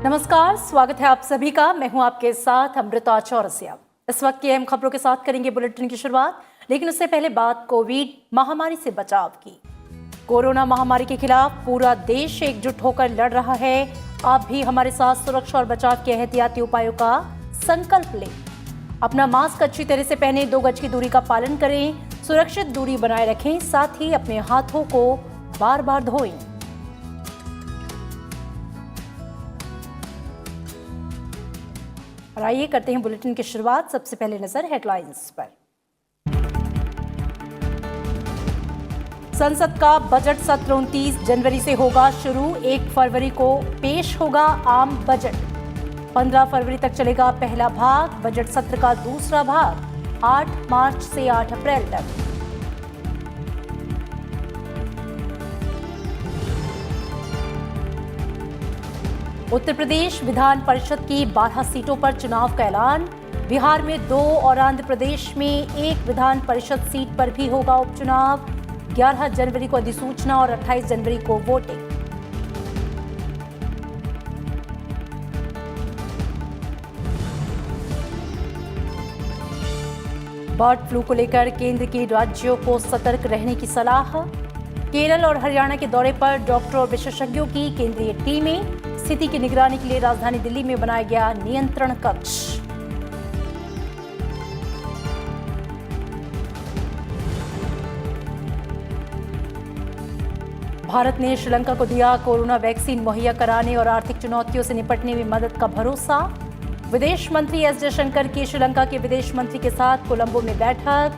नमस्कार, स्वागत है आप सभी का। मैं हूं आपके साथ अमृता चौरसिया। इस वक्त की अहम खबरों के साथ करेंगे बुलेटिन की शुरुआत, लेकिन उससे पहले बात कोविड महामारी से बचाव की। कोरोना महामारी के खिलाफ पूरा देश एकजुट होकर लड़ रहा है। आप भी हमारे साथ सुरक्षा और बचाव के एहतियाती उपायों का संकल्प लें। अपना मास्क अच्छी तरह से पहने, 2 गज की दूरी का पालन करें, सुरक्षित दूरी बनाए रखें, साथ ही अपने हाथों को बार बार धोएं। और आइए करते हैं बुलेटिन की शुरुआत। सबसे पहले नजर हेडलाइंस पर। संसद का बजट सत्र 29 जनवरी से होगा शुरू। 1 फरवरी को पेश होगा आम बजट। 15 फरवरी तक चलेगा पहला भाग। बजट सत्र का दूसरा भाग 8 मार्च से 8 अप्रैल तक। उत्तर प्रदेश विधान परिषद की 12 सीटों पर चुनाव का ऐलान। बिहार में 2 और आंध्र प्रदेश में 1 विधान परिषद सीट पर भी होगा उपचुनाव। 11 जनवरी को अधिसूचना और 28 जनवरी को वोटिंग। बर्ड फ्लू को लेकर केंद्र के राज्यों को सतर्क रहने की सलाह। केरल और हरियाणा के दौरे पर डॉक्टर और विशेषज्ञों की केंद्रीय टीमें। स्थिति की निगरानी के लिए राजधानी दिल्ली में बनाया गया नियंत्रण कक्ष। भारत ने श्रीलंका को दिया कोरोना वैक्सीन मुहैया कराने और आर्थिक चुनौतियों से निपटने में मदद का भरोसा। विदेश मंत्री एस जयशंकर की श्रीलंका के विदेश मंत्री के साथ कोलंबो में बैठक।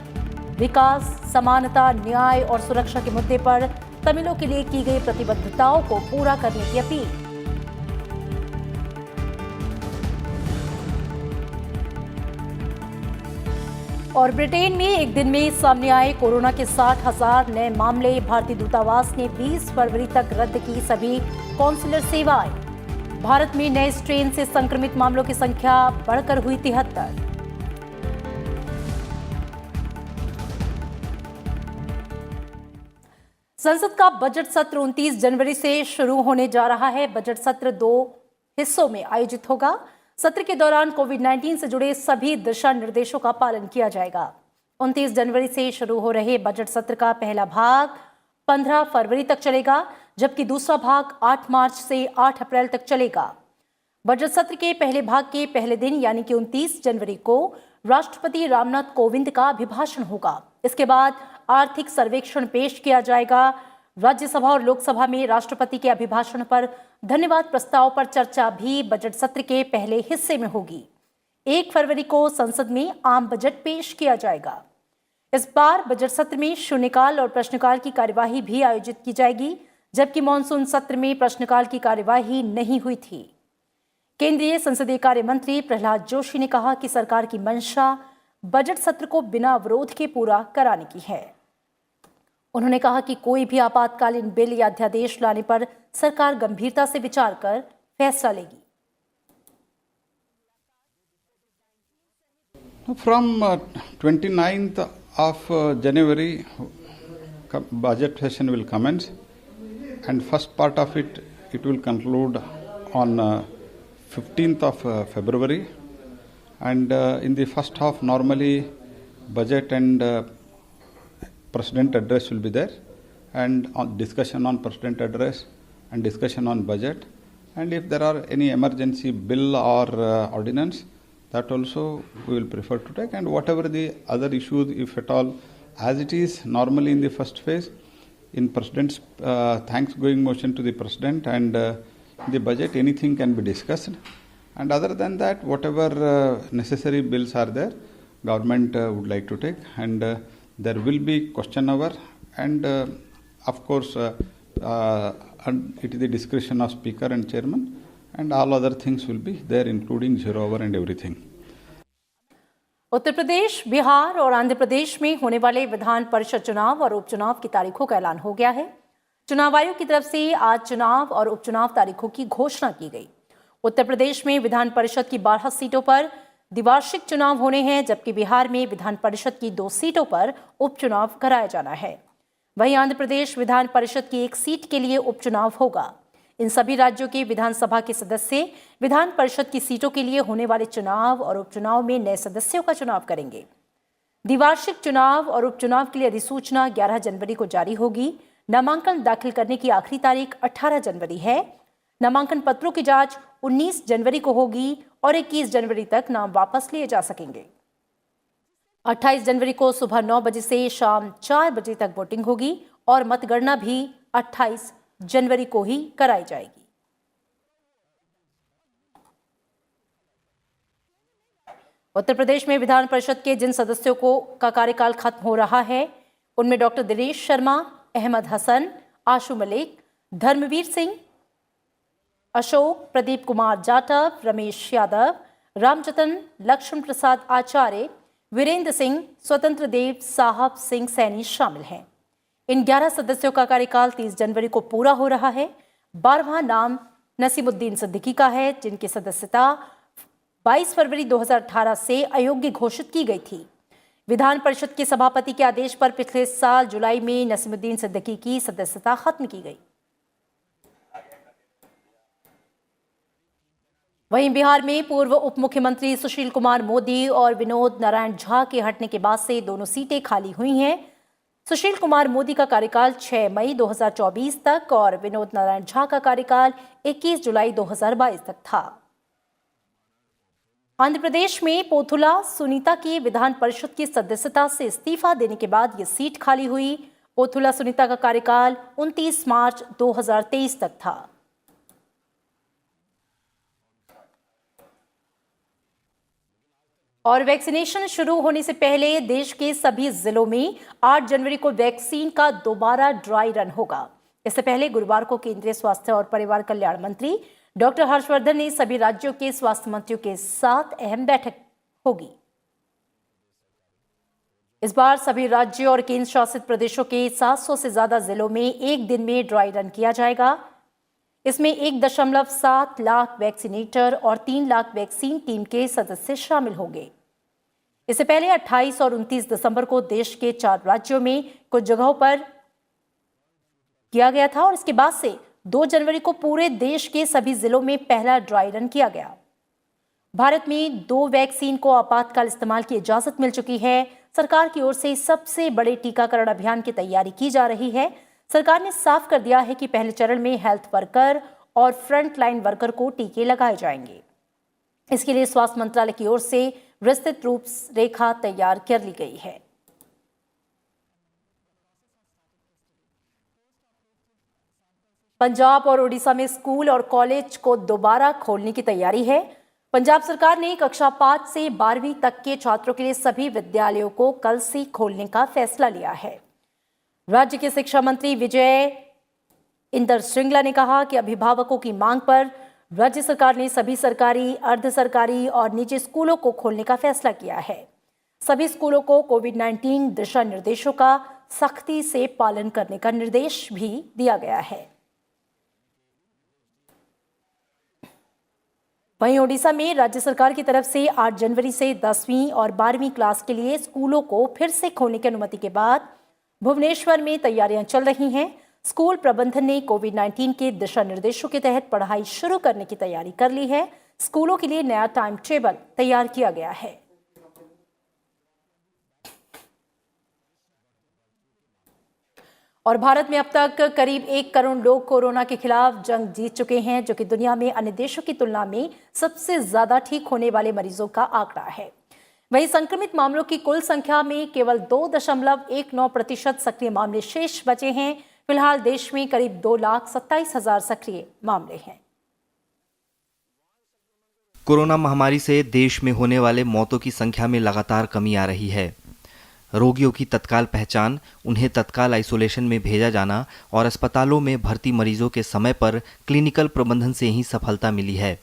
विकास, समानता, न्याय और सुरक्षा के मुद्दे पर तमिलों के लिए की गई प्रतिबद्धताओं को पूरा करने की अपील। और ब्रिटेन में एक दिन में सामने आए कोरोना के 60,000 नए मामले। भारतीय दूतावास ने 20 फरवरी तक रद्द की सभी कॉन्सुलर सेवाएं। भारत में नए स्ट्रेन से संक्रमित मामलों की संख्या बढ़कर हुई 73। संसद का बजट सत्र 29 जनवरी से शुरू होने जा रहा है। बजट सत्र 2 हिस्सों में आयोजित होगा। सत्र के दौरान कोविड-19 से जुड़े सभी दिशा निर्देशों का पालन किया जाएगा। 29 जनवरी से शुरू हो रहे बजट सत्र का पहला भाग 15 फरवरी तक चलेगा, जबकि दूसरा भाग 8 मार्च से 8 अप्रैल तक चलेगा। बजट सत्र के पहले भाग के पहले दिन यानी कि 29 जनवरी को राष्ट्रपति रामनाथ कोविंद का अभिभाषण होगा। इसके बाद आर्थिक सर्वेक्षण पेश किया जाएगा। राज्यसभा और लोकसभा में राष्ट्रपति के अभिभाषण पर धन्यवाद प्रस्ताव पर चर्चा भी बजट सत्र के पहले हिस्से में होगी। 1 फरवरी को संसद में आम बजट पेश किया जाएगा। इस बार बजट सत्र में शून्यकाल और प्रश्नकाल की कार्यवाही भी आयोजित की जाएगी, जबकि मॉनसून सत्र में प्रश्नकाल की कार्यवाही नहीं हुई थी। केंद्रीय संसदीय कार्य मंत्री प्रहलाद जोशी ने कहा कि सरकार की मंशा बजट सत्र को बिना अवरोध के पूरा कराने की है। उन्होंने कहा कि कोई भी आपातकालीन बिल या अध्यादेश लाने पर सरकार गंभीरता से विचार कर फैसला लेगी। From 29th of January, budget session will commence, and first part of it will conclude on 15th of February. And in the first half, normally budget and President address will be there, and on discussion on President address and discussion on budget. And if there are any emergency bill or ordinance, that also we will prefer to take. And whatever the other issues, if at all, as it is normally in the first phase, in President's thanks-going motion to the President and the budget, anything can be discussed. And other than that, whatever necessary bills are there, government would like to take, and there will be question hour, and of course it is the discretion of Speaker and Chairman, and all other things will be there, including zero hour and everything. Uttar Pradesh, Bihar और आंध्र प्रदेश में होने वाले विधान परिषद चुनाव और उपचुनाव की तारीखों का ऐलान हो गया है। चुनाव आयोग की तरफ से आज चुनाव और उपचुनाव तारीखों की घोषणा की गई। उत्तर प्रदेश में विधान परिषद की 12 सीटों पर द्विवार्षिक चुनाव होने हैं, जबकि बिहार में विधान परिषद की 2 सीटों पर उपचुनाव कराया जाना है। वहीं आंध्र प्रदेश विधान परिषद की 1 सीट के लिए उपचुनाव होगा। इन सभी राज्यों के विधानसभा के सदस्य विधान परिषद की सीटों के लिए होने वाले चुनाव और उपचुनाव में नए सदस्यों का चुनाव करेंगे। द्विवार्षिक चुनाव और उपचुनाव के लिए अधिसूचना 11 जनवरी को जारी होगी। नामांकन दाखिल करने की आखिरी तारीख 18 जनवरी है। नामांकन पत्रों की जांच 19 जनवरी को होगी और 21 जनवरी तक नाम वापस लिए जा सकेंगे। 28 जनवरी को सुबह 9 बजे से शाम 4 बजे तक वोटिंग होगी और मतगणना भी 28 जनवरी को ही कराई जाएगी। उत्तर प्रदेश में विधान परिषद के जिन सदस्यों का कार्यकाल खत्म हो रहा है, उनमें डॉक्टर दिनेश शर्मा, अहमद हसन, आशु मलिक, धर्मवीर सिंह, अशोक, प्रदीप कुमार जाटव, रमेश यादव, रामजतन, लक्ष्मण प्रसाद आचार्य, वीरेंद्र सिंह, स्वतंत्र देव साहब सिंह सैनी शामिल हैं। इन 11 सदस्यों का कार्यकाल 30 जनवरी को पूरा हो रहा है। 12वां नाम नसीमुद्दीन सिद्दीकी का है, जिनकी सदस्यता 22 फरवरी 2018 से अयोग्य घोषित की गई थी। विधान परिषद के सभापति के आदेश पर पिछले साल जुलाई में नसीमुद्दीन सिद्दीकी की सदस्यता खत्म की गई। वहीं बिहार में पूर्व उप मुख्यमंत्री सुशील कुमार मोदी और विनोद नारायण झा के हटने के बाद से दोनों सीटें खाली हुई हैं। सुशील कुमार मोदी का कार्यकाल 6 मई 2024 तक और विनोद नारायण झा का कार्यकाल 21 जुलाई 2022 तक था। आंध्र प्रदेश में पोथुला सुनीता की विधान परिषद की सदस्यता से इस्तीफा देने के बाद ये सीट खाली हुई। पोथुला सुनीता का कार्यकाल 29 मार्च 2023 तक था। और वैक्सीनेशन शुरू होने से पहले देश के सभी जिलों में 8 जनवरी को वैक्सीन का दोबारा ड्राई रन होगा। इससे पहले गुरुवार को केंद्रीय स्वास्थ्य और परिवार कल्याण मंत्री डॉक्टर हर्षवर्धन ने सभी राज्यों के स्वास्थ्य मंत्रियों के साथ अहम बैठक होगी। इस बार सभी राज्यों और केंद्र शासित प्रदेशों के 700 से ज्यादा जिलों में एक दिन में ड्राई रन किया जाएगा। इसमें 1.7 लाख वैक्सीनेटर और 3 लाख वैक्सीन टीम के सदस्य शामिल होंगे। इससे पहले 28 और 29 दिसंबर को देश के 4 राज्यों में कुछ जगहों पर किया गया था और इसके बाद से 2 जनवरी को पूरे देश के सभी जिलों में पहला ड्राई रन किया गया। भारत में 2 वैक्सीन को आपातकाल इस्तेमाल की इजाजत मिल चुकी है। सरकार की ओर से सबसे बड़े टीकाकरण अभियान की तैयारी की जा रही है। सरकार ने साफ कर दिया है कि पहले चरण में हेल्थ वर्कर और फ्रंट लाइन वर्कर को टीके लगाए जाएंगे। इसके लिए स्वास्थ्य मंत्रालय की ओर से विस्तृत रूपरेखा तैयार कर ली गई है। पंजाब और ओडिशा में स्कूल और कॉलेज को दोबारा खोलने की तैयारी है। पंजाब सरकार ने कक्षा 5 से 12वीं तक के छात्रों के लिए सभी विद्यालयों को कल से खोलने का फैसला लिया है। राज्य के शिक्षा मंत्री विजय इंदर श्रृंगला ने कहा कि अभिभावकों की मांग पर राज्य सरकार ने सभी सरकारी, अर्ध सरकारी और निजी स्कूलों को खोलने का फैसला किया है। सभी स्कूलों को कोविड-19 दिशा निर्देशों का सख्ती से पालन करने का निर्देश भी दिया गया है। वहीं ओडिशा में राज्य सरकार की तरफ से 8 जनवरी से 10वीं और 12वीं क्लास के लिए स्कूलों को फिर से खोलने की अनुमति के बाद भुवनेश्वर में तैयारियां चल रही हैं। स्कूल प्रबंधन ने कोविड-19 के दिशा निर्देशों के तहत पढ़ाई शुरू करने की तैयारी कर ली है। स्कूलों के लिए नया टाइम टेबल तैयार किया गया है। और भारत में अब तक करीब 1 करोड़ लोग कोरोना के खिलाफ जंग जीत चुके हैं, जो कि दुनिया में अन्य देशों की तुलना में सबसे ज्यादा ठीक होने वाले मरीजों का आंकड़ा है। वहीं संक्रमित मामलों की कुल संख्या में केवल 2.19% सक्रिय मामले शेष बचे हैं। फिलहाल देश में करीब 2,27,000 सक्रिय मामले हैं। कोरोना महामारी से देश में होने वाले मौतों की संख्या में लगातार कमी आ रही है। रोगियों की तत्काल पहचान, उन्हें तत्काल आइसोलेशन में भेजा जाना और अस्पतालों में भर्ती मरीजों के समय पर क्लिनिकल प्रबंधन से ही सफलता मिली है।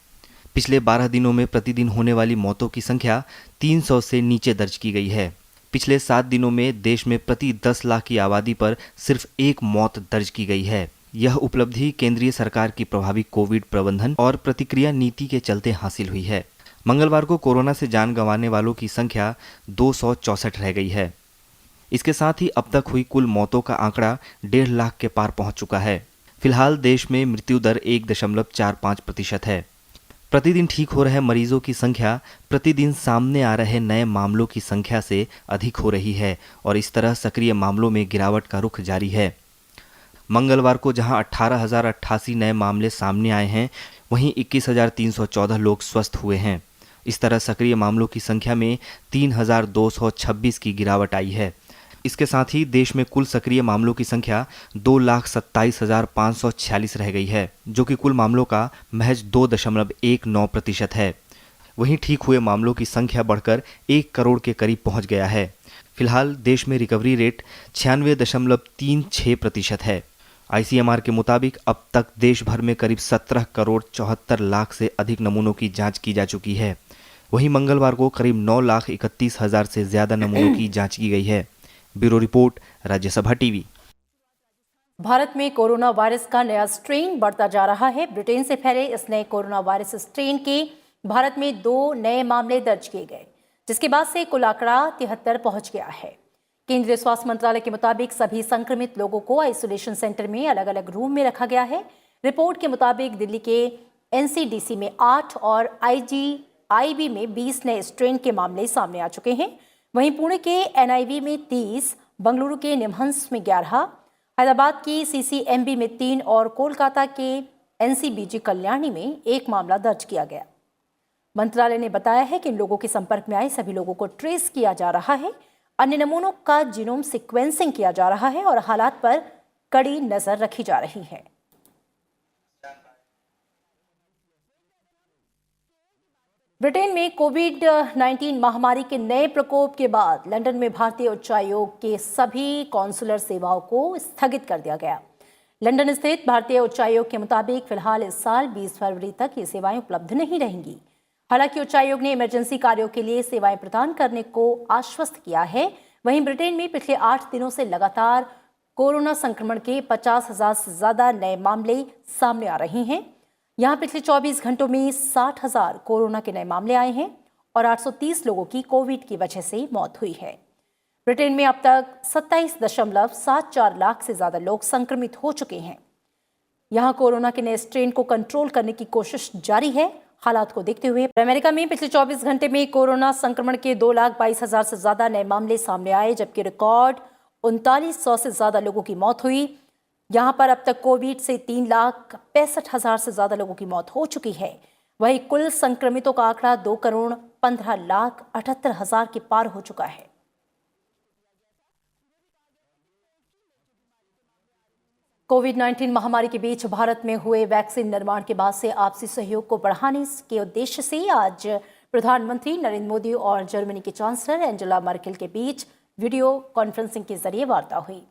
पिछले 12 दिनों में प्रतिदिन होने वाली मौतों की संख्या 300 से नीचे दर्ज की गई है। पिछले 7 दिनों में देश में प्रति 10 लाख की आबादी पर सिर्फ 1 मौत दर्ज की गई है। यह उपलब्धि केंद्रीय सरकार की प्रभावी कोविड प्रबंधन और प्रतिक्रिया नीति के चलते हासिल हुई है। मंगलवार को कोरोना से जान गंवाने वालों की संख्या 264 रह गई है। इसके साथ ही अब तक हुई कुल मौतों का आंकड़ा 1.5 लाख के पार पहुंच चुका है। फिलहाल देश में मृत्यु दर 1.45% है। प्रतिदिन ठीक हो रहे मरीजों की संख्या प्रतिदिन सामने आ रहे नए मामलों की संख्या से अधिक हो रही है और इस तरह सक्रिय मामलों में गिरावट का रुख जारी है। मंगलवार को जहां 18,088 नए मामले सामने आए हैं, वहीं 21,314 लोग स्वस्थ हुए हैं। इस तरह सक्रिय मामलों की संख्या में 3,226 की गिरावट आई है। इसके साथ ही देश में कुल सक्रिय मामलों की संख्या 2,27,546 रह गई है, जो कि कुल मामलों का महज 2.19% है। वहीं ठीक हुए मामलों की संख्या बढ़कर 1 करोड़ के करीब पहुंच गया है। फिलहाल देश में रिकवरी रेट 96.36% है। ICMR के मुताबिक अब तक देश भर में करीब 17 करोड़ 74 लाख से अधिक नमूनों की जांच की जा चुकी है। वहीं मंगलवार को करीब 9,31,000 से ज्यादा नमूनों की जांच की गई है। Bureau report, Rajya Sabha TV. Bharat में कोरोना वायरस का नया स्ट्रेन बढ़ता जा रहा है। ब्रिटेन से फैले इस नए कोरोना वायरस स्ट्रेन के भारत में 2 नए मामले दर्ज किए गए, जिसके बाद से कुल आंकड़ा 73 पहुंच गया है। केंद्रीय स्वास्थ्य मंत्रालय के मुताबिक सभी संक्रमित लोगों को आइसोलेशन सेंटर में अलग अलग रूम में रखा गया है। रिपोर्ट के मुताबिक दिल्ली के NCDC में 8 और IGIB में 20 नए स्ट्रेन के मामले सामने आ चुके हैं। वहीं पुणे के NIV में 30, बेंगलुरु के निमहंस में 11, हैदराबाद की CCMB में 3 और कोलकाता के NCBG कल्याणी में 1 मामला दर्ज किया गया। मंत्रालय ने बताया है कि इन लोगों के संपर्क में आए सभी लोगों को ट्रेस किया जा रहा है। अन्य नमूनों का जीनोम सीक्वेंसिंग किया जा रहा है और हालात पर कड़ी नजर रखी जा रही है। ब्रिटेन में कोविड-19 महामारी के नए प्रकोप के बाद लंदन में भारतीय उच्चायोग के सभी कॉन्सुलर सेवाओं को स्थगित कर दिया गया। लंदन स्थित भारतीय उच्चायोग के मुताबिक फिलहाल इस साल 20 फरवरी तक ये सेवाएं उपलब्ध नहीं रहेंगी। हालांकि उच्चायोग ने इमरजेंसी कार्यों के लिए सेवाएं प्रदान करने को आश्वस्त किया है। वहीं ब्रिटेन में पिछले 8 दिनों से लगातार कोरोना संक्रमण के 50,000 से ज्यादा नए मामले सामने आ रहे हैं। यहां पिछले 24 घंटों में 60,000 कोरोना के नए मामले आए हैं और 830 लोगों की कोविड की वजह से मौत हुई है। ब्रिटेन में अब तक 27.74 लाख से ज्यादा लोग संक्रमित हो चुके हैं। यहां कोरोना के नए स्ट्रेन को कंट्रोल करने की कोशिश जारी है। हालात को देखते हुए अमेरिका में पिछले 24 घंटे में कोरोना संक्रमण के 2,22,000 से ज्यादा नए मामले सामने आए, जबकि रिकॉर्ड 3900 से ज्यादा लोगों की मौत हुई। यहां पर अब तक कोविड से 3,65,000 से ज्यादा लोगों की मौत हो चुकी है। वहीं कुल संक्रमितों का आंकड़ा 2,15,78,000 के पार हो चुका है। कोविड-19 महामारी के बीच भारत में हुए वैक्सीन निर्माण के बाद से आपसी सहयोग को बढ़ाने के उद्देश्य से आज प्रधानमंत्री नरेंद्र मोदी और जर्मनी की चांसलर एंजेला मर्केल के बीच वीडियो कॉन्फ्रेंसिंग के जरिए वार्ता हुई।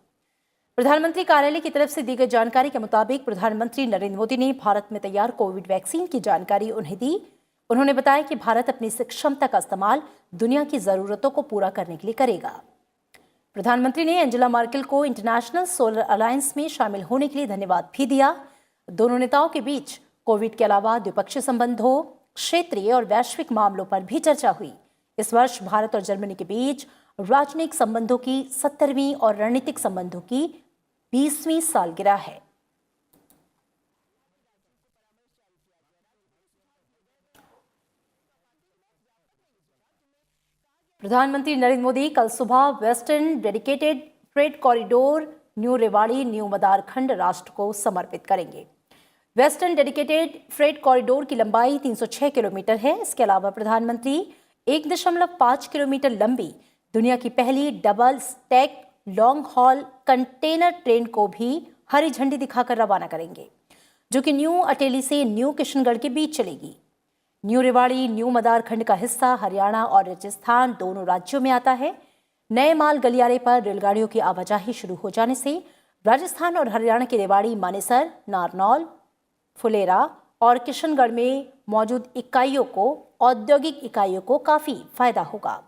प्रधानमंत्री कार्यालय की तरफ से दी गई जानकारी के मुताबिक प्रधानमंत्री नरेंद्र मोदी ने भारत में तैयार कोविड वैक्सीन की जानकारी उन्हें दी। उन्होंने बताया कि भारत अपनी इस क्षमता का इस्तेमाल दुनिया की जरूरतों को पूरा करने के लिए करेगा। प्रधानमंत्री ने एंजेला मर्केल को इंटरनेशनल सोलर अलायंस में शामिल होने के लिए धन्यवाद भी दिया। दोनों नेताओं के बीच कोविड के अलावा द्विपक्षीय संबंधों, क्षेत्रीय और वैश्विक मामलों पर भी चर्चा हुई। इस वर्ष भारत और जर्मनी के बीच राजनयिक संबंधों की 70वीं और रणनीतिक संबंधों की 20वीं सालगिरह है। प्रधानमंत्री नरेंद्र मोदी कल सुबह western dedicated freight corridor new Rewari new Madarkhand राष्ट्र को समर्पित करेंगे। वेस्टर्न डेडिकेटेड फ्रेट कॉरिडोर की लंबाई 306 किलोमीटर है। इसके अलावा प्रधानमंत्री 1.5 किलोमीटर लंबी दुनिया की पहली double stack long haul container train को भी हरी झंडी दिखाकर रवाना करेंगे, जो कि न्यू अटेली से न्यू किशनगढ़ के बीच चलेगी। न्यू रेवाड़ी न्यू मदारखंड का हिस्सा हरियाणा और राजस्थान दोनों राज्यों में आता है। नए माल गलियारे पर रेलगाड़ियों की आवाजाही शुरू हो जाने से राजस्थान और हरियाणा की रेवाड़ी, मानेसर, नारनौल, फुलेरा और किशनगढ़ में मौजूद इकाइयों को, औद्योगिक इकाइयों को काफी फायदा होगा।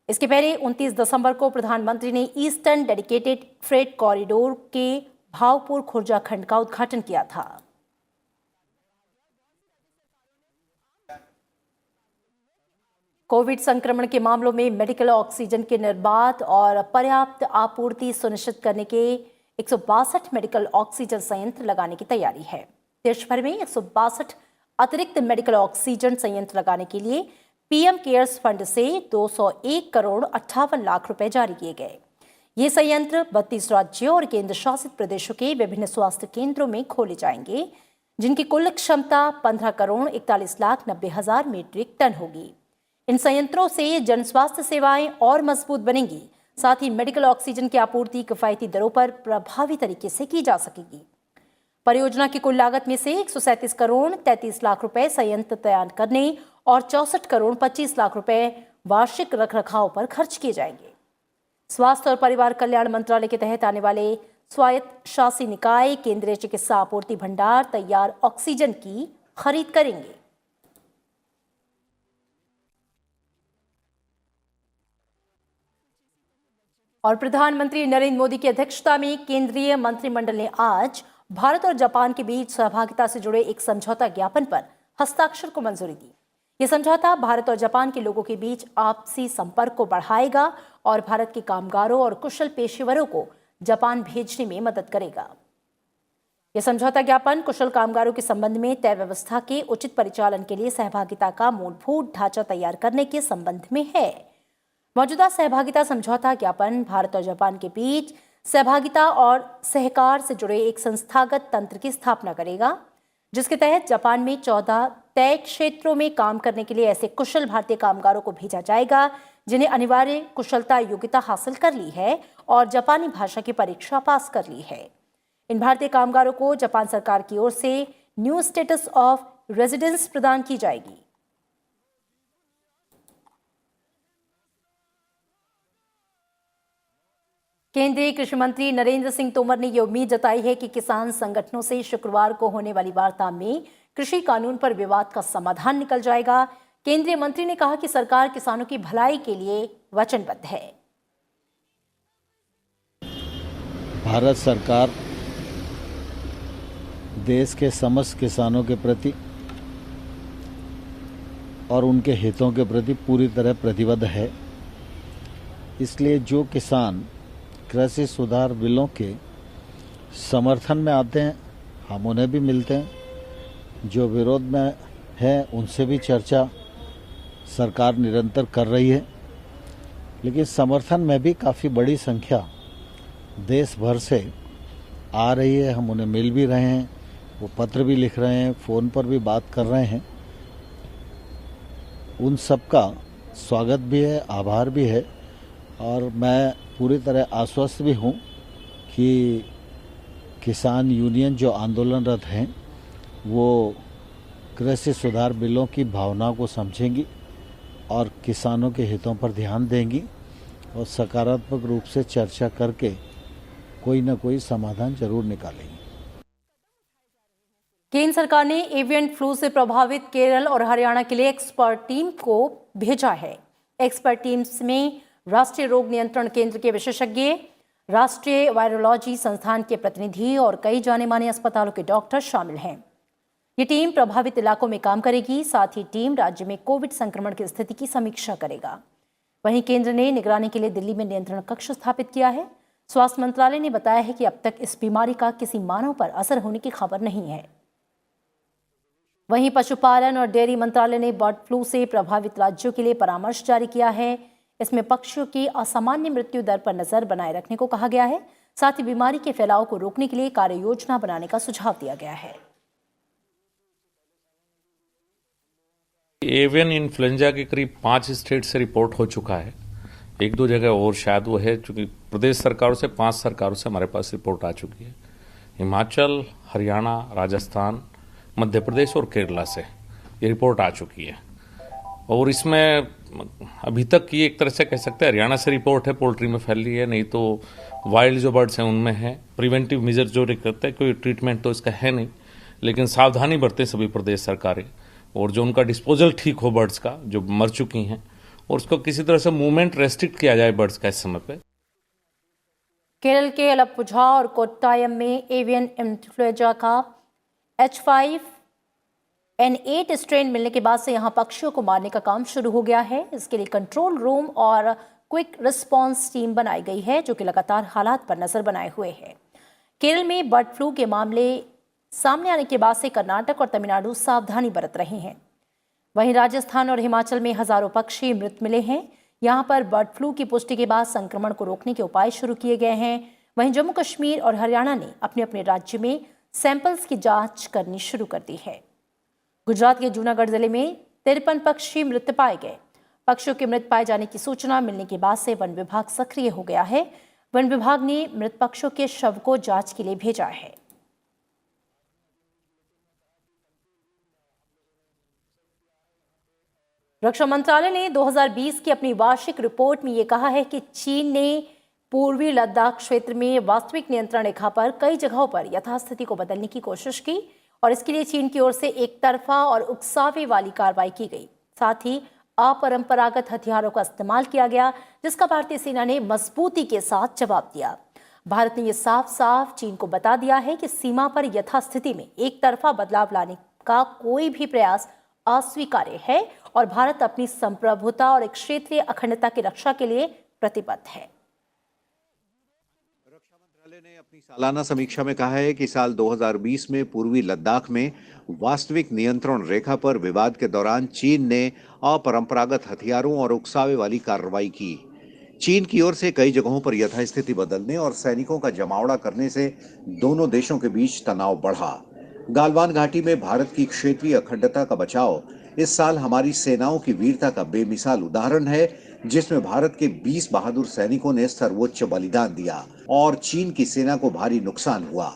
इसके पहले 29 दिसंबर को प्रधानमंत्री ने ईस्टर्न डेडिकेटेड फ्रेट कॉरिडोर के भावपुर खुर्जा खंड का उद्घाटन किया था। कोविड संक्रमण के मामलों में मेडिकल ऑक्सीजन की निर्बाध और पर्याप्त आपूर्ति सुनिश्चित करने के 162 मेडिकल ऑक्सीजन संयंत्र लगाने की तैयारी है। देश भर में 162 अतिरिक्त मेडिकल ऑक्सीजन संयंत्र लगाने के लिए पीएम केयर्स फंड से 201 करोड़ 58 लाख रुपए जारी किए गए। ये संयंत्र 32 राज्यों और केंद्र शासित प्रदेशों के विभिन्न स्वास्थ्य केंद्रों में खोले जाएंगे, जिनकी कुल क्षमता 15 करोड़ 41 लाख 90 हजार मीट्रिक टन होगी। इन संयंत्रों से जन स्वास्थ्य सेवाएं और मजबूत बनेंगी। साथ ही मेडिकल ऑक्सीजन की आपूर्ति किफायती दरों पर प्रभावी तरीके से की जा सकेगी। परियोजना की कुल लागत में से 137 करोड़ 33 लाख रुपए संयंत्र तैयार करने और 64 करोड़ 25 लाख रुपए वार्षिक रखरखाव पर खर्च किए जाएंगे। स्वास्थ्य और परिवार कल्याण मंत्रालय के तहत आने वाले स्वायत्त शासी निकाय केंद्रीय चिकित्सा आपूर्ति भंडार तैयार ऑक्सीजन की खरीद करेंगे। और प्रधानमंत्री नरेंद्र मोदी की अध्यक्षता में केंद्रीय मंत्रिमंडल ने आज भारत और जापान के बीच सहभागिता से जुड़े एक समझौता ज्ञापन पर हस्ताक्षर को मंजूरी दी। यह समझौता भारत और जापान के लोगों के बीच आपसी संपर्क को बढ़ाएगा और भारत के कामगारों और कुशल पेशेवरों को जापान भेजने में मदद करेगा। यह समझौता ज्ञापन कुशल कामगारों के संबंध में तय व्यवस्था के उचित परिचालन के लिए सहभागिता का मूलभूत ढांचा तैयार करने के संबंध में है। मौजूदा सहभागिता समझौता ज्ञापन भारत और जापान के बीच सहभागिता और सहकार से जुड़े एक संस्थागत तंत्र की स्थापना करेगा, जिसके तहत जापान में 14 तय क्षेत्रों में काम करने के लिए ऐसे कुशल भारतीय कामगारों को भेजा जाएगा जिन्हें अनिवार्य कुशलता योग्यता हासिल कर ली है और जापानी भाषा की परीक्षा पास कर ली है। इन भारतीय कामगारों को जापान सरकार की ओर से न्यू स्टेटस ऑफ रेजिडेंस प्रदान की जाएगी। केंद्रीय कृषि मंत्री नरेंद्र सिंह तोमर ने यह उम्मीद जताई है कि किसान संगठनों से शुक्रवार को होने वाली वार्ता में कृषि कानून पर विवाद का समाधान निकल जाएगा। केंद्रीय मंत्री ने कहा कि सरकार किसानों की भलाई के लिए वचनबद्ध है। भारत सरकार देश के समस्त किसानों के प्रति और उनके हितों के प्रति पूरी तरह प्रतिबद्ध है। इसलिए जो किसान कृषि सुधार बिलों के समर्थन में आते हैं, हम उन्हें भी मिलते हैं। जो विरोध में है उनसे भी चर्चा सरकार निरंतर कर रही है। लेकिन समर्थन में भी काफ़ी बड़ी संख्या देश भर से आ रही है। हम उन्हें मिल भी रहे हैं, वो पत्र भी लिख रहे हैं, फ़ोन पर भी बात कर रहे हैं। उन सबका स्वागत भी है, आभार भी है और मैं पूरी तरह आश्वस्त भी हूँ कि किसान यूनियन जो आंदोलनरत हैं वो कृषि सुधार बिलों की भावना को समझेंगी और किसानों के हितों पर ध्यान देंगी और सकारात्मक रूप से चर्चा करके कोई न कोई समाधान जरूर निकालेंगी। केंद्र सरकार ने एवियन फ्लू से प्रभावित केरल और हरियाणा के लिए एक्सपर्ट टीम को भेजा है। एक्सपर्ट टीम्स में राष्ट्रीय रोग नियंत्रण केंद्र के विशेषज्ञ, राष्ट्रीय वायरोलॉजी संस्थान के प्रतिनिधि और कई जाने माने अस्पतालों के डॉक्टर शामिल हैं। ये टीम प्रभावित इलाकों में काम करेगी। साथ ही टीम राज्य में कोविड संक्रमण की स्थिति की समीक्षा करेगा। वहीं केंद्र ने निगरानी के लिए दिल्ली में नियंत्रण कक्ष स्थापित किया है। स्वास्थ्य मंत्रालय ने बताया है कि अब तक इस बीमारी का किसी मानव पर असर होने की खबर नहीं है। वहीं पशुपालन और डेयरी मंत्रालय ने बर्ड फ्लू से प्रभावित राज्यों के लिए परामर्श जारी किया है। इसमें पक्षियों की असामान्य मृत्यु दर पर नजर बनाए रखने को कहा गया है। साथ ही बीमारी के फैलाव को रोकने के लिए कार्य योजना बनाने का सुझाव दिया गया है। एवियन इन्फ्लुएंजा के करीब 5 स्टेट से रिपोर्ट हो चुका है। 1-2 जगह और शायद वो है, चूंकि प्रदेश सरकारों से 5 सरकारों से हमारे पास रिपोर्ट आ चुकी है। हिमाचल, हरियाणा, राजस्थान, मध्य प्रदेश और केरला से ये रिपोर्ट आ चुकी है। और इसमें अभी तक की एक तरह से कह सकते हैं हरियाणा से रिपोर्ट है, पोल्ट्री में फैल रही है, नहीं तो वाइल्ड जो बर्ड्स हैं उनमें है। प्रिवेंटिव मेजर जो करते हैं, कोई ट्रीटमेंट तो इसका है नहीं, लेकिन सावधानी बरतें सभी प्रदेश सरकारें और जो उनका डिस्पोजल ठीक हो बर्ड्स का जो मर चुकी हैं, और उसको किसी तरह से मूवमेंट रेस्ट्रिक्ट किया जाए बर्ड्स का इस समय पे। केरल के अलप्पुझा और कोट्टायम में एवियन इन्फ्लुएंजा का H5 N8 स्ट्रेन मिलने के बाद से यहां पक्षियों को मारने का काम शुरू हो गया है। इसके लिए कंट्रोल रूम और क्विक रिस्पांस टीम बनाई गई है, जो कि लगातार हालात पर नजर बनाए हुए है। केरल में बर्ड फ्लू के मामले सामने आने के बाद से कर्नाटक और तमिलनाडु सावधानी बरत रहे हैं। वहीं राजस्थान और हिमाचल में हजारों पक्षी मृत मिले हैं। यहां पर बर्ड फ्लू की पुष्टि के बाद संक्रमण को रोकने के उपाय शुरू किए गए हैं। वहीं जम्मू कश्मीर और हरियाणा ने अपने अपने राज्य में सैंपल्स की जांच करनी शुरू कर दी है। गुजरात के जूनागढ़ जिले में 53 पक्षी मृत पाए गए। पक्षियों के मृत पाए जाने की सूचना मिलने के बाद से वन विभाग सक्रिय हो गया है। वन विभाग ने मृत पक्षियों के शव को जांच के लिए भेजा है। रक्षा मंत्रालय ने 2020 की अपनी वार्षिक रिपोर्ट में यह कहा है कि चीन ने पूर्वी लद्दाख क्षेत्र में वास्तविक नियंत्रण रेखा पर कई जगहों पर यथास्थिति को बदलने की कोशिश की और इसके लिए चीन की ओर से एक तरफा और उकसावे वाली कार्रवाई की गई। साथ ही अपरंपरागत हथियारों का इस्तेमाल किया गया, जिसका भारतीय सेना ने मजबूती के साथ जवाब दिया। भारत ने यह साफ साफ चीन को बता दिया है कि सीमा पर यथास्थिति में एक तरफा बदलाव लाने का कोई भी प्रयास अस्वीकार्य है और भारत अपनी संप्रभुता और क्षेत्रीय अखंडता की रक्षा के लिए प्रतिबद्ध है। रक्षा मंत्रालय ने अपनी सालाना समीक्षा में कहा है कि साल 2020 में पूर्वी लद्दाख में वास्तविक नियंत्रण रेखा पर विवाद के दौरान चीन ने अपरंपरागत हथियारों और उकसावे वाली कार्रवाई की। चीन की ओर से कई जगहों पर यथास्थिति बदलने और सैनिकों का जमावड़ा करने से दोनों देशों के बीच तनाव बढ़ा। गालवान घाटी में भारत की क्षेत्रीय अखंडता का बचाव इस साल हमारी सेनाओं की वीरता का बेमिसाल उदाहरण है, जिसमें भारत के 20 बहादुर सैनिकों ने सर्वोच्च बलिदान दिया और चीन की सेना को भारी नुकसान हुआ।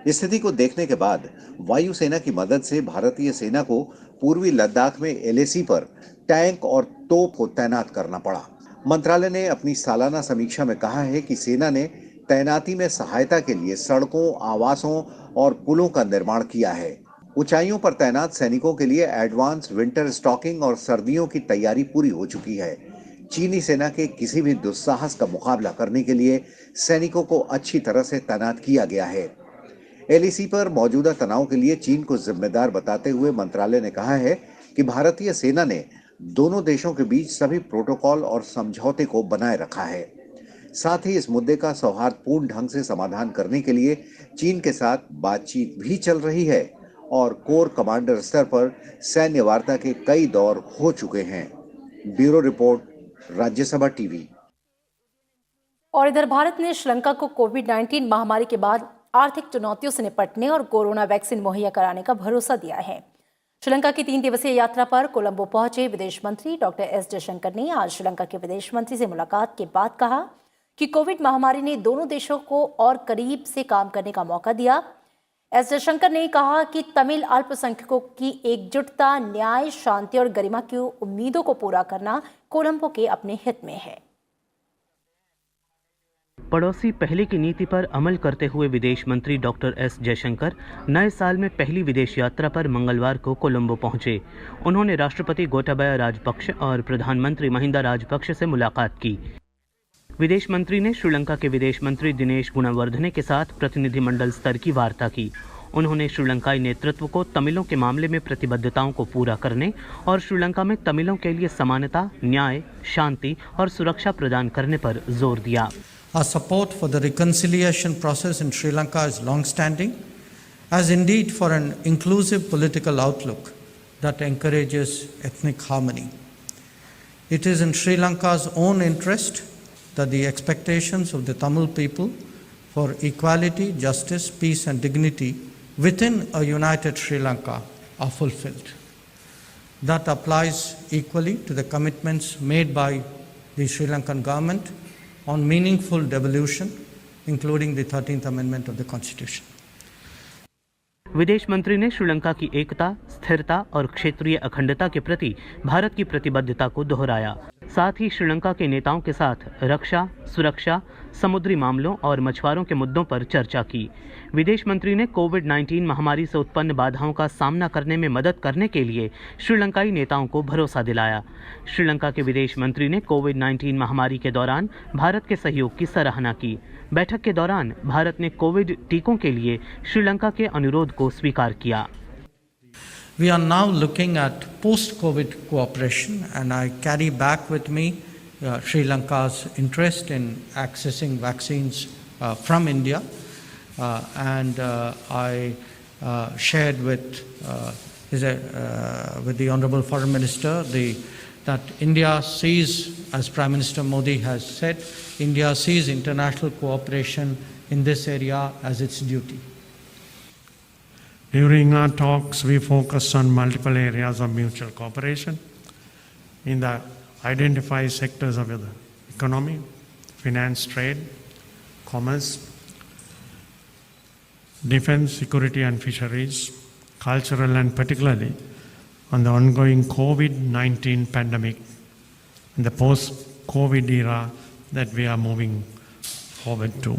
स्थिति को देखने के बाद वायुसेना की मदद से भारतीय सेना को पूर्वी लद्दाख में LAC पर टैंक और तोप को तैनात करना पड़ा। मंत्रालय ने अपनी सालाना समीक्षा में कहा है कि सेना ने तैनाती में सहायता के लिए सड़कों, आवासों और पुलों का निर्माण किया है। ऊंचाइयों पर तैनात सैनिकों के लिए एडवांस विंटर स्टॉकिंग और सर्दियों की तैयारी पूरी हो चुकी है। चीनी सेना के किसी भी दुस्साहस का मुकाबला करने के लिए सैनिकों को अच्छी तरह से तैनात किया गया है। LAC पर मौजूदा तनाव के लिए चीन को जिम्मेदार बताते हुए मंत्रालय ने कहा है कि भारतीय सेना ने दोनों देशों के बीच सभी प्रोटोकॉल और समझौते को बनाए रखा है। साथ ही इस मुद्दे का सौहार्दपूर्ण ढंग से समाधान करने के लिए चीन के साथ बातचीत भी चल रही है और कोर कमांडर स्तर पर सैन्य वार्ता के कई दौर हो चुके हैं। Bureau report, Rajya Sabha TV. और इधर भारत ने श्रीलंका को कोविड-19 महामारी के बाद आर्थिक चुनौतियों से निपटने और कोरोना वैक्सीन मुहैया कराने का भरोसा दिया है। श्रीलंका की 3 दिवसीय यात्रा पर कोलंबो पहुंचे विदेश मंत्री डॉक्टर एस जयशंकर ने आज श्रीलंका के विदेश मंत्री से मुलाकात के बाद कहा कि कोविड महामारी ने दोनों देशों को और करीब से काम करने का मौका दिया। एस जयशंकर ने कहा कि तमिल अल्पसंख्यकों की एकजुटता, न्याय, शांति और गरिमा की उम्मीदों को पूरा करना कोलंबो के अपने हित में है। पड़ोसी पहले की नीति पर अमल करते हुए विदेश मंत्री डॉक्टर एस जयशंकर नए साल में पहली विदेश यात्रा पर मंगलवार को कोलंबो पहुंचे। उन्होंने राष्ट्रपति गोटाबाया राजपक्ष और प्रधानमंत्री महिंदा राजपक्ष से मुलाकात की। विदेश मंत्री ने श्रीलंका के विदेश मंत्री दिनेश गुणवर्धने के साथ प्रतिनिधिमंडल स्तर की वार्ता की। उन्होंने श्रीलंकाई नेतृत्व को तमिलों के मामले में प्रतिबद्धताओं को पूरा करने और श्रीलंका में तमिलों के लिए समानता, न्याय, शांति और सुरक्षा प्रदान करने पर जोर दिया। Our support for the reconciliation process in Sri Lanka is long-standing, as indeed for an inclusive political outlook that encourages ethnic harmony. It is in Sri Lanka's own interest that the expectations of the Tamil people for equality, justice, peace and dignity within a united Sri Lanka are fulfilled. That applies equally to the commitments made by the Sri Lankan government on meaningful devolution, including the 13th Amendment of the Constitution. विदेश मंत्री ने श्रीलंका की एकता, स्थिरता और क्षेत्रीय अखंडता के प्रति भारत की प्रतिबद्धता को दोहराया। साथ ही श्रीलंका के नेताओं के साथ रक्षा, सुरक्षा, समुद्री मामलों और मछुआरों के मुद्दों पर चर्चा की। विदेश मंत्री ने कोविड-19 महामारी से उत्पन्न बाधाओं का सामना करने में मदद करने के लिए श्रीलंकाई नेताओं को भरोसा दिलाया। श्रीलंका के विदेश मंत्री ने कोविड-19 महामारी के दौरान भारत के सहयोग की सराहना की। बैठक के दौरान भारत ने कोविड टीकों के लिए श्रीलंका के अनुरोध को स्वीकार किया। we are now looking at post-COVID cooperation, and I carry back with me Sri Lanka's interest in accessing vaccines from India, and I shared with the Honourable Foreign Minister that India sees, as Prime Minister Modi has said, India sees international cooperation in this area as its duty. During our talks, we focused on multiple areas of mutual cooperation in the identified sectors of the economy, finance, trade, commerce, defense, security and fisheries, cultural, and particularly on the ongoing COVID-19 pandemic and the post-COVID era that we are moving forward to.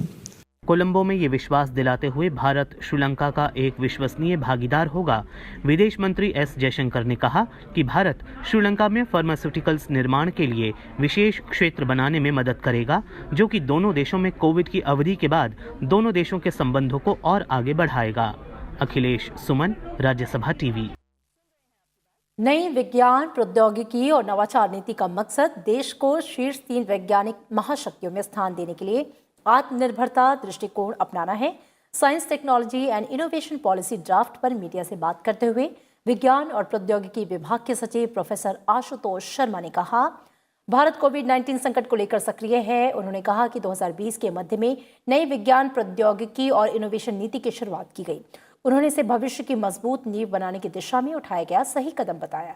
Colombo में ये विश्वास दिलाते हुए भारत श्रीलंका का एक विश्वसनीय भागीदार होगा, विदेश मंत्री एस जयशंकर ने कहा कि भारत श्रीलंका में फार्मास्यूटिकल्स निर्माण के लिए विशेष क्षेत्र बनाने में मदद करेगा, जो कि दोनों देशों में कोविड की अवधि के बाद दोनों देशों के संबंधों को और आगे बढ़ाएगा। अखिलेश सुमन, राज्यसभा टीवी। नई विज्ञान, प्रौद्योगिकी और नवाचार नीति का मकसद देश को शीर्ष 3 वैज्ञानिक महाशक्तियों में स्थान देने के लिए आत्मनिर्भरता दृष्टिकोण अपनाना है। Science, technology and innovation policy draft पर मीडिया से बात करते हुए विज्ञान और प्रौद्योगिकी विभाग के सचिव प्रोफेसर आशुतोष शर्मा ने कहा, भारत कोविड-19 संकट को लेकर सक्रिय है। उन्होंने कहा कि 2020 के मध्य में नई विज्ञान, प्रौद्योगिकी और इनोवेशन नीति की शुरुआत की गई। उन्होंने इसे भविष्य की मजबूत नींव बनाने की दिशा में उठाया गया सही कदम बताया।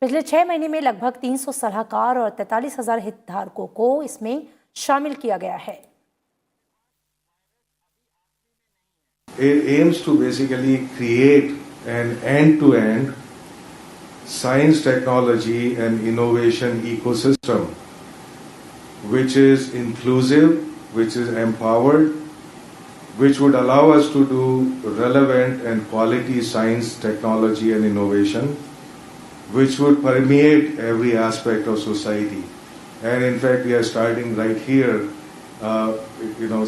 पिछले 6 महीने में लगभग 300 सलाहकार और 43,000 हितधारकों को इसमें शामिल किया गया है। It aims to basically create an end-to-end science, technology and innovation ecosystem which is inclusive, which is empowered, which would allow us to do relevant and quality science, technology and innovation, which would permeate every aspect of society. And in fact, we are starting right here.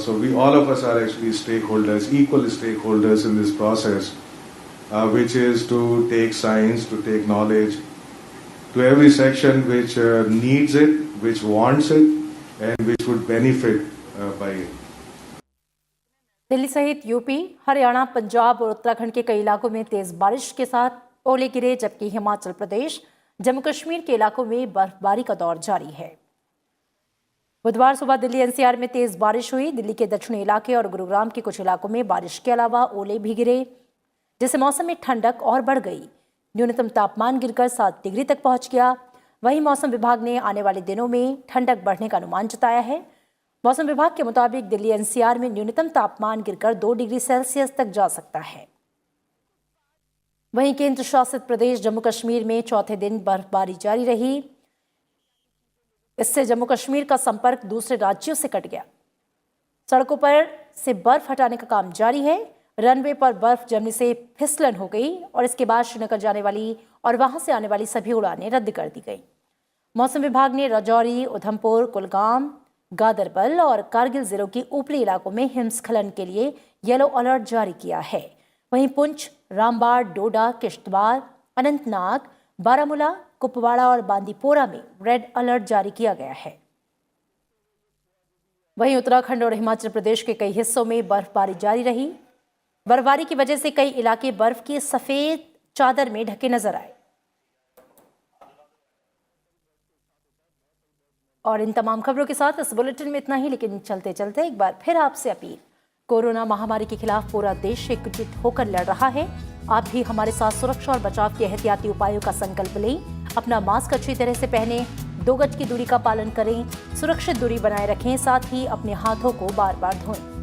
So all of us are actually stakeholders, equal stakeholders in this process, which is to take science, to take knowledge to every section which needs it, which wants it, and which would benefit by it. Delhi सहित UP, Haryana, Punjab और उत्तराखंड के कई इलाकों में तेज बारिश के साथ ओले गिरे, जबकि हिमाचल प्रदेश, जम्मू कश्मीर के इलाकों में बर्फबारी का दौर जारी है। बुधवार सुबह दिल्ली एनसीआर में तेज बारिश हुई। दिल्ली के दक्षिणी इलाके और गुरुग्राम के कुछ इलाकों में बारिश के अलावा ओले भी गिरे, जिससे मौसम में ठंडक और बढ़ गई। न्यूनतम तापमान गिरकर 7 डिग्री तक पहुंच गया। वहीं मौसम विभाग ने आने वाले दिनों में ठंडक बढ़ने का अनुमान जताया है। मौसम विभाग के मुताबिक दिल्ली एनसीआर में न्यूनतम तापमान गिरकर 2 डिग्री सेल्सियस तक जा सकता है। वहीं केंद्र शासित प्रदेश जम्मू कश्मीर में चौथे दिन बर्फबारी जारी रही। इससे जम्मू कश्मीर का संपर्क दूसरे राज्यों से कट गया। सड़कों पर से बर्फ हटाने का काम जारी है। रनवे पर बर्फ जमने से फिसलन हो गई और इसके बाद श्रीनगर जाने वाली और वहां से आने वाली सभी उड़ानें रद्द कर दी गई। मौसम विभाग ने राजौरी, उधमपुर, कुलगाम, गादरबल और कारगिल जिलों के ऊपरी इलाकों में हिमस्खलन के लिए येलो अलर्ट जारी किया है। वहीं पुंछ, रामबाड़, डोडा, किश्तवाड़, अनंतनाग, बारामूला, कुपवाड़ा और बांदीपोरा में रेड अलर्ट जारी किया गया है। वहीं उत्तराखंड और हिमाचल प्रदेश के कई हिस्सों में बर्फबारी जारी रही। बर्फबारी की वजह से कई इलाके बर्फ की सफेद चादर में ढके नजर आए। और इन तमाम खबरों के साथ इस बुलेटिन में इतना ही, लेकिन चलते चलते एक बार फिर आपसे अपील। कोरोना महामारी के खिलाफ पूरा देश एकजुट होकर लड़ रहा है। आप भी हमारे साथ सुरक्षा और बचाव के एहतियाती उपायों का संकल्प लें। अपना मास्क अच्छी तरह से पहनें, 2 गज की दूरी का पालन करें, सुरक्षित दूरी बनाए रखें, साथ ही अपने हाथों को बार बार धोएं।